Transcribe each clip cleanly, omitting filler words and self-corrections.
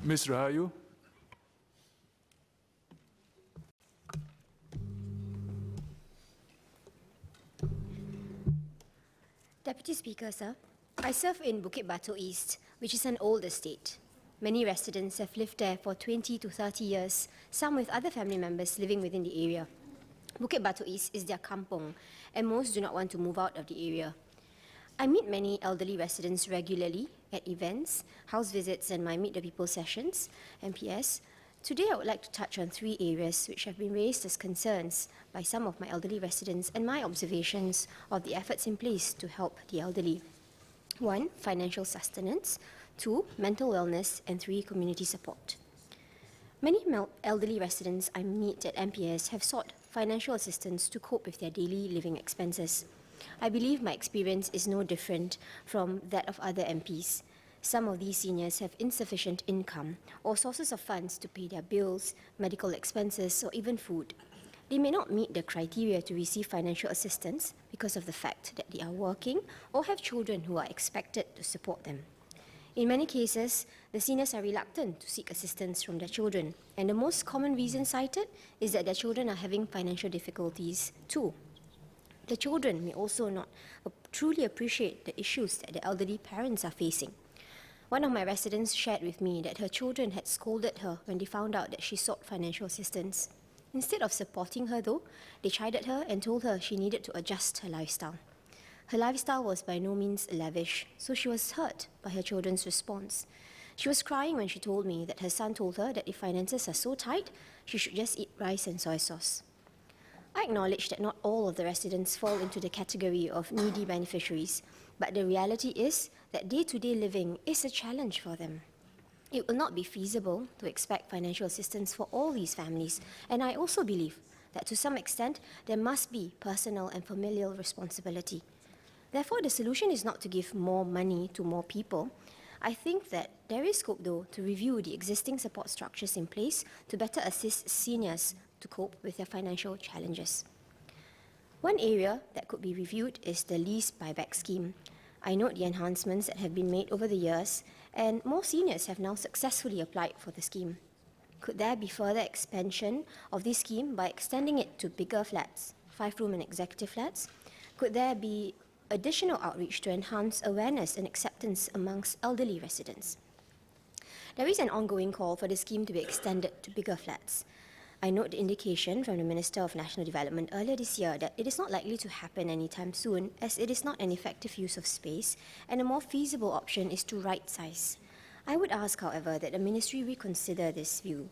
Ms. Rahayu. Deputy Speaker, sir, I serve in Bukit Batok East, which is an old estate. Many residents have lived there for 20 to 30 years, some with other family members living within the area. Bukit Batok East is their kampong, and most do not want to move out of the area. I meet many elderly residents regularly at events, house visits, and my Meet the People sessions, MPS. Today, I would like to touch on 3 areas which have been raised as concerns by some of my elderly residents and my observations of the efforts in place to help the elderly. 1, financial sustenance. 2, mental wellness. And 3, community support. Many elderly residents I meet at MPS have sought financial assistance to cope with their daily living expenses. I believe my experience is no different from that of other MPs. Some of these seniors have insufficient income or sources of funds to pay their bills, medical expenses, or even food. They may not meet the criteria to receive financial assistance because of the fact that they are working or have children who are expected to support them. In many cases, the seniors are reluctant to seek assistance from their children, and the most common reason cited is that their children are having financial difficulties too. The children may also not truly appreciate the issues that the elderly parents are facing. One of my residents shared with me that her children had scolded her when they found out that she sought financial assistance. Instead of supporting her though, they chided her and told her she needed to adjust her lifestyle. Her lifestyle was by no means lavish, so she was hurt by her children's response. She was crying when she told me that her son told her that if finances are so tight, she should just eat rice and soy sauce. I acknowledge that not all of the residents fall into the category of needy beneficiaries, but the reality is that day-to-day living is a challenge for them. It will not be feasible to expect financial assistance for all these families, and I also believe that to some extent there must be personal and familial responsibility. Therefore, the solution is not to give more money to more people. I think that there is scope, though, to review the existing support structures in place to better assist seniors to cope with their financial challenges. One area that could be reviewed is the lease buyback scheme. I note the enhancements that have been made over the years, and more seniors have now successfully applied for the scheme. Could there be further expansion of this scheme by extending it to bigger flats, 5-room and executive flats? Could there be additional outreach to enhance awareness and acceptance amongst elderly residents? There is an ongoing call for the scheme to be extended to bigger flats. I note the indication from the Minister of National Development earlier this year that it is not likely to happen anytime soon, as it is not an effective use of space, and a more feasible option is to right-size. I would ask, however, that the Ministry reconsider this view.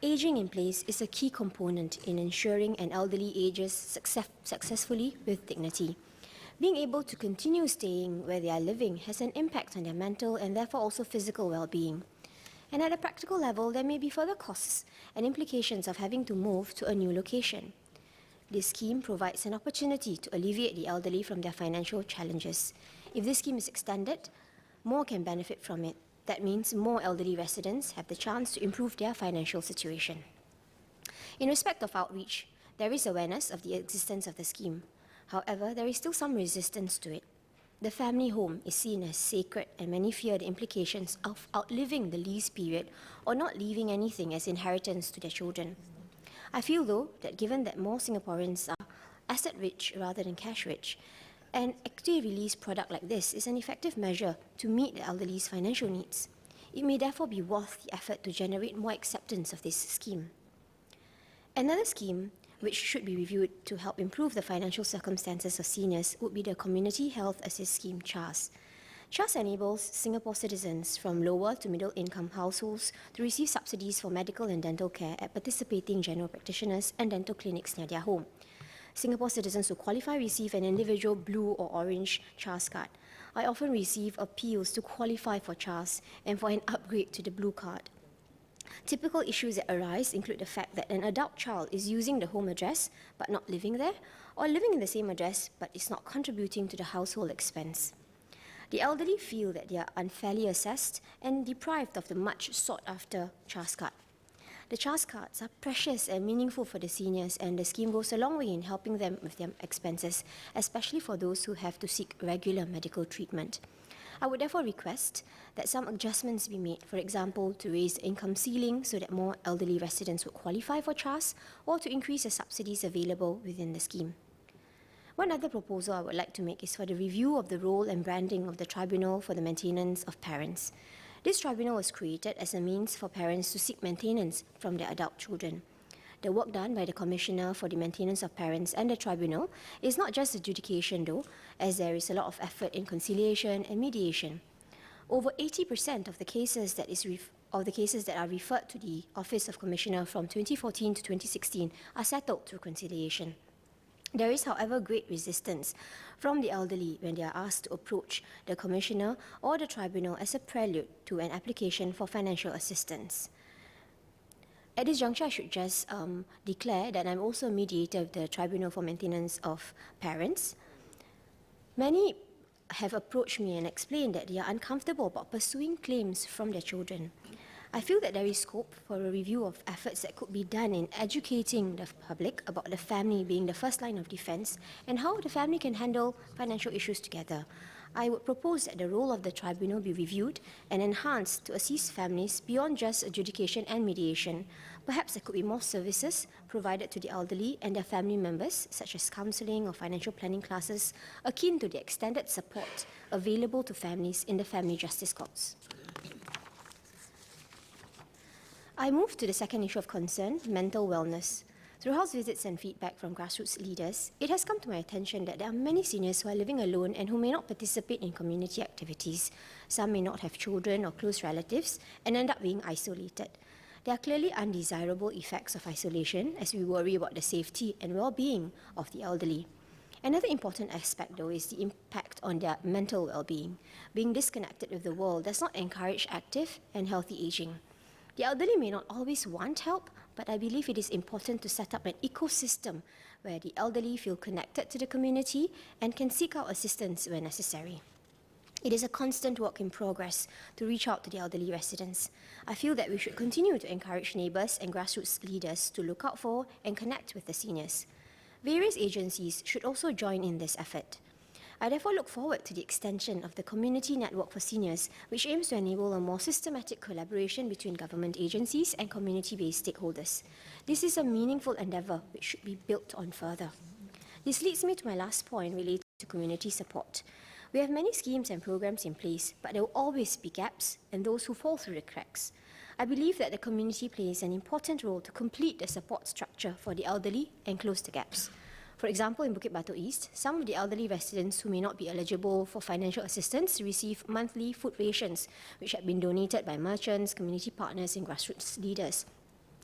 Aging in place is a key component in ensuring an elderly ages successfully with dignity. Being able to continue staying where they are living has an impact on their mental and therefore also physical well-being. And at a practical level, there may be further costs and implications of having to move to a new location. This scheme provides an opportunity to alleviate the elderly from their financial challenges. If this scheme is extended, more can benefit from it. That means more elderly residents have the chance to improve their financial situation. In respect of outreach, there is awareness of the existence of the scheme. However, there is still some resistance to it. The family home is seen as sacred, and many fear the implications of outliving the lease period or not leaving anything as inheritance to their children. I feel, though, that given that more Singaporeans are asset-rich rather than cash-rich, an equity release product like this is an effective measure to meet the elderly's financial needs. It may therefore be worth the effort to generate more acceptance of this scheme. Another scheme which should be reviewed to help improve the financial circumstances of seniors would be the Community Health Assist Scheme, CHAS. CHAS enables Singapore citizens from lower to middle income households to receive subsidies for medical and dental care at participating general practitioners and dental clinics near their home. Singapore citizens who qualify receive an individual blue or orange CHAS card. I often receive appeals to qualify for CHAS and for an upgrade to the blue card. Typical issues that arise include the fact that an adult child is using the home address but not living there, or living in the same address but is not contributing to the household expense. The elderly feel that they are unfairly assessed and deprived of the much sought-after CHAS card. The CHAS cards are precious and meaningful for the seniors, and the scheme goes a long way in helping them with their expenses, especially for those who have to seek regular medical treatment. I would therefore request that some adjustments be made, for example, to raise the income ceiling so that more elderly residents would qualify for trust, or to increase the subsidies available within the scheme. One other proposal I would like to make is for the review of the role and branding of the Tribunal for the Maintenance of Parents. This tribunal was created as a means for parents to seek maintenance from their adult children. The work done by the Commissioner for the Maintenance of Parents and the Tribunal is not just adjudication though, as there is a lot of effort in conciliation and mediation. Over 80% of the cases that are referred to the Office of Commissioner from 2014 to 2016 are settled through conciliation. There is, however, great resistance from the elderly when they are asked to approach the Commissioner or the Tribunal as a prelude to an application for financial assistance. At this juncture, I should just declare that I'm also a mediator of the Tribunal for Maintenance of Parents. Many have approached me and explained that they are uncomfortable about pursuing claims from their children. I feel that there is scope for a review of efforts that could be done in educating the public about the family being the first line of defense and how the family can handle financial issues together. I would propose that the role of the tribunal be reviewed and enhanced to assist families beyond just adjudication and mediation. Perhaps there could be more services provided to the elderly and their family members, such as counselling or financial planning classes, akin to the extended support available to families in the family justice courts. I move to the second issue of concern, mental wellness. Through house visits and feedback from grassroots leaders, it has come to my attention that there are many seniors who are living alone and who may not participate in community activities. Some may not have children or close relatives and end up being isolated. There are clearly undesirable effects of isolation as we worry about the safety and well-being of the elderly. Another important aspect, though, is the impact on their mental well-being. Being disconnected with the world does not encourage active and healthy aging. The elderly may not always want help, but I believe it is important to set up an ecosystem where the elderly feel connected to the community and can seek out assistance when necessary. It is a constant work in progress to reach out to the elderly residents. I feel that we should continue to encourage neighbours and grassroots leaders to look out for and connect with the seniors. Various agencies should also join in this effort. I therefore look forward to the extension of the Community Network for Seniors, which aims to enable a more systematic collaboration between government agencies and community-based stakeholders. This is a meaningful endeavour which should be built on further. This leads me to my last point related to community support. We have many schemes and programs in place, but there will always be gaps and those who fall through the cracks. I believe that the community plays an important role to complete the support structure for the elderly and close the gaps. For example, in Bukit Batok East, some of the elderly residents who may not be eligible for financial assistance receive monthly food rations, which have been donated by merchants, community partners, and grassroots leaders.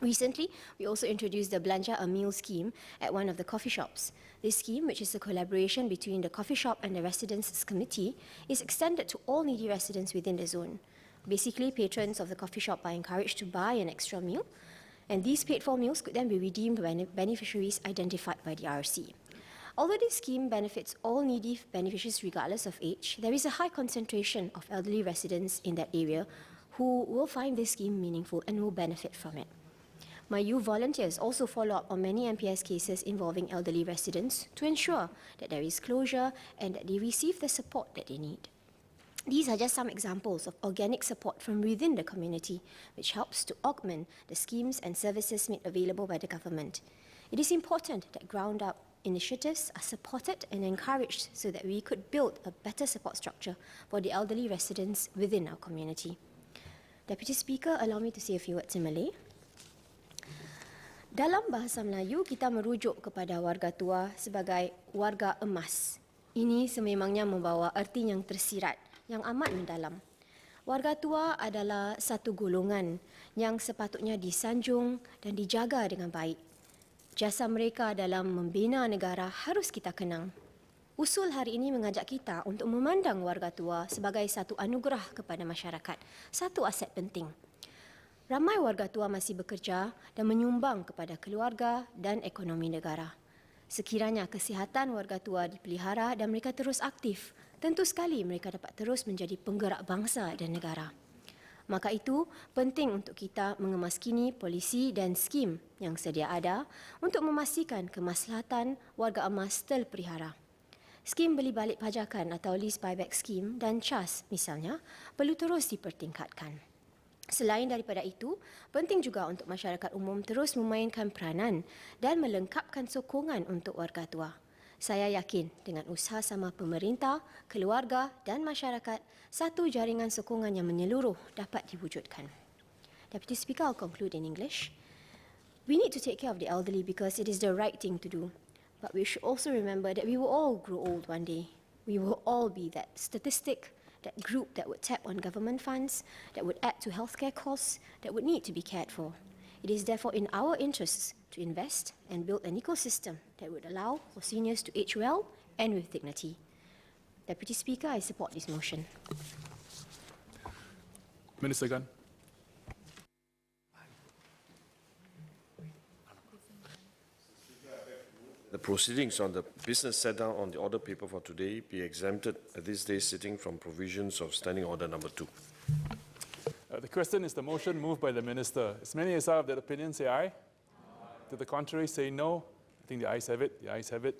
Recently, we also introduced the Belanja a Meal scheme at one of the coffee shops. This scheme, which is a collaboration between the coffee shop and the residents' committee, is extended to all needy residents within the zone. Basically, patrons of the coffee shop are encouraged to buy an extra meal, and these paid-for meals could then be redeemed by beneficiaries identified by the RC. Although this scheme benefits all needy beneficiaries regardless of age, there is a high concentration of elderly residents in that area who will find this scheme meaningful and will benefit from it. My youth volunteers also follow up on many MPS cases involving elderly residents to ensure that there is closure and that they receive the support that they need. These are just some examples of organic support from within the community, which helps to augment the schemes and services made available by the government. It is important that ground-up initiatives are supported and encouraged so that we could build a better support structure for the elderly residents within our community. Deputy Speaker, allow me to say a few words in Malay. Dalam bahasa Melayu, kita merujuk kepada warga tua sebagai warga emas. Ini sememangnya membawa erti yang tersirat, yang amat mendalam. Warga tua adalah satu golongan yang sepatutnya disanjung dan dijaga dengan baik. Jasa mereka dalam membina negara harus kita kenang. Usul hari ini mengajak kita untuk memandang warga tua sebagai satu anugerah kepada masyarakat, satu aset penting. Ramai warga tua masih bekerja dan menyumbang kepada keluarga dan ekonomi negara. Sekiranya kesihatan warga tua dipelihara dan mereka terus aktif, tentu sekali mereka dapat terus menjadi penggerak bangsa dan negara. Maka itu, penting untuk kita mengemaskini polisi dan skim yang sedia ada untuk memastikan kemaslahatan warga emas terpelihara. Skim beli balik pajakan atau lease buyback scheme dan CAS misalnya perlu terus dipertingkatkan. Selain daripada itu, penting juga untuk masyarakat umum terus memainkan peranan dan melengkapkan sokongan untuk warga tua. Saya yakin dengan usaha sama pemerintah, keluarga dan masyarakat, satu jaringan sokongan yang menyeluruh dapat diwujudkan. Deputy Speaker, I'll conclude in English. We need to take care of the elderly because it is the right thing to do. But we should also remember that we will all grow old one day. We will all be that statistic, that group that would tap on government funds, that would add to healthcare costs, that would need to be cared for. It is therefore in our interests to invest and build an ecosystem that would allow for seniors to age well and with dignity. Deputy Speaker, I support this motion. Minister Gunn. The proceedings on the business set down on the order paper for today be exempted at this day's sitting from provisions of Standing Order Number 2. The question is the motion moved by the Minister. As many as are of that opinion, say aye. To the contrary, say no. I think the ayes have it. The ayes have it.